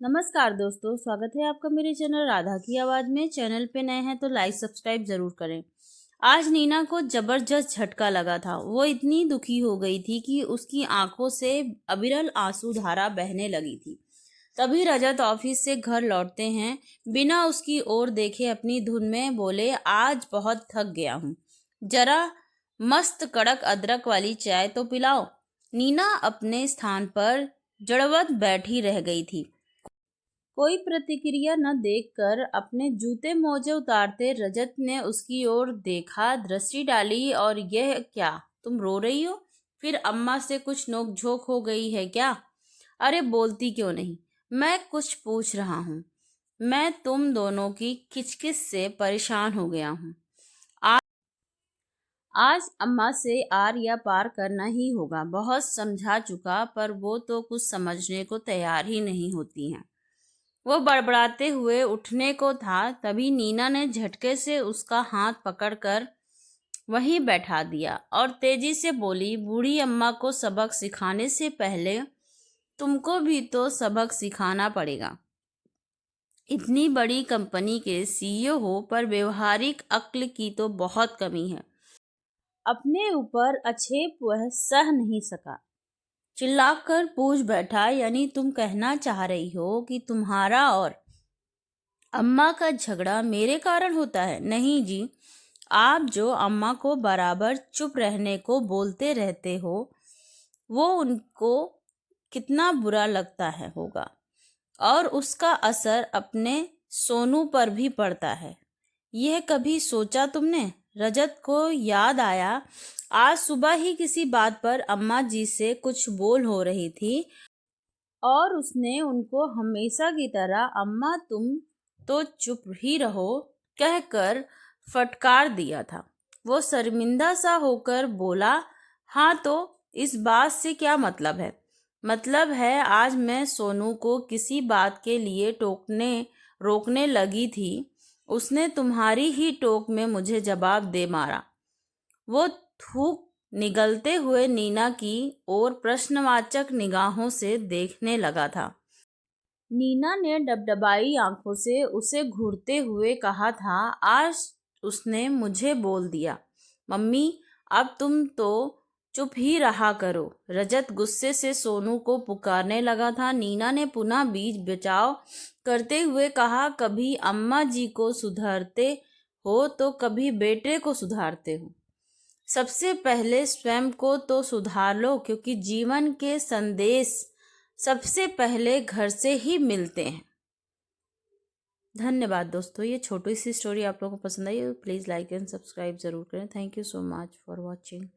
नमस्कार दोस्तों, स्वागत है आपका मेरे चैनल राधा की आवाज़ में। चैनल पे नए हैं तो लाइक सब्सक्राइब ज़रूर करें। आज नीना को ज़बरदस्त झटका लगा था। वो इतनी दुखी हो गई थी कि उसकी आंखों से अविरल आंसू धारा बहने लगी थी। तभी रजत ऑफिस से घर लौटते हैं, बिना उसकी ओर देखे अपनी धुन में बोले, आज बहुत थक गया हूँ, जरा मस्त कड़क अदरक वाली चाय तो पिलाओ। नीना अपने स्थान पर जड़वत बैठी रह गई थी। कोई प्रतिक्रिया न देखकर अपने जूते मोजे उतारते रजत ने उसकी ओर देखा, दृष्टि डाली। और यह क्या, तुम रो रही हो? फिर अम्मा से कुछ नोकझोंक हो गई है क्या? अरे बोलती क्यों नहीं? मैं कुछ पूछ रहा हूँ। मैं तुम दोनों की किचकिच से परेशान हो गया हूँ। आज अम्मा से आर या पार करना ही होगा। बहुत समझा चुका, पर वो तो कुछ समझने को तैयार ही नहीं होती हैं। वो बड़बड़ाते हुए उठने को था, तभी नीना ने झटके से उसका हाथ पकड़कर वहीं बैठा दिया और तेजी से बोली, बूढ़ी अम्मा को सबक सिखाने से पहले तुमको भी तो सबक सिखाना पड़ेगा। इतनी बड़ी कंपनी के सीईओ हो, पर व्यवहारिक अक्ल की तो बहुत कमी है। अपने ऊपर आक्षेप वह सह नहीं सका, चिल्लाकर पूछ बैठा, यानी तुम कहना चाह रही हो कि तुम्हारा और अम्मा का झगड़ा मेरे कारण होता है? नहीं जी, आप जो अम्मा को बराबर चुप रहने को बोलते रहते हो, वो उनको कितना बुरा लगता है होगा, और उसका असर अपने सोनू पर भी पड़ता है। यह कभी सोचा तुमने? रजत को याद आया, आज सुबह ही किसी बात पर अम्मा जी से कुछ बोल हो रही थी और उसने उनको हमेशा की तरह अम्मा तुम तो चुप ही रहो कहकर फटकार दिया था। वो शर्मिंदा सा होकर बोला, हाँ तो इस बात से क्या मतलब है? मतलब है, आज मैं सोनू को किसी बात के लिए रोकने लगी थी, उसने तुम्हारी ही टोक में मुझे जवाब दे मारा। वो थूक निगलते हुए नीना की ओर प्रश्नवाचक निगाहों से देखने लगा था। नीना ने डबडबाई आंखों से उसे घूरते हुए कहा था, आज उसने मुझे बोल दिया। मम्मी, अब तुम तो चुप ही रहा करो। रजत गुस्से से सोनू को पुकारने लगा था। नीना ने पुनः बीच बचाव करते हुए कहा, कभी अम्मा जी को सुधारते हो तो कभी बेटे को सुधारते हो। सबसे पहले स्वयं को तो सुधार लो, क्योंकि जीवन के संदेश सबसे पहले घर से ही मिलते हैं। धन्यवाद दोस्तों, ये छोटी सी स्टोरी आप लोगों को पसंद आई तो प्लीज़ लाइक एंड सब्सक्राइब ज़रूर करें। Thank you so much for watching.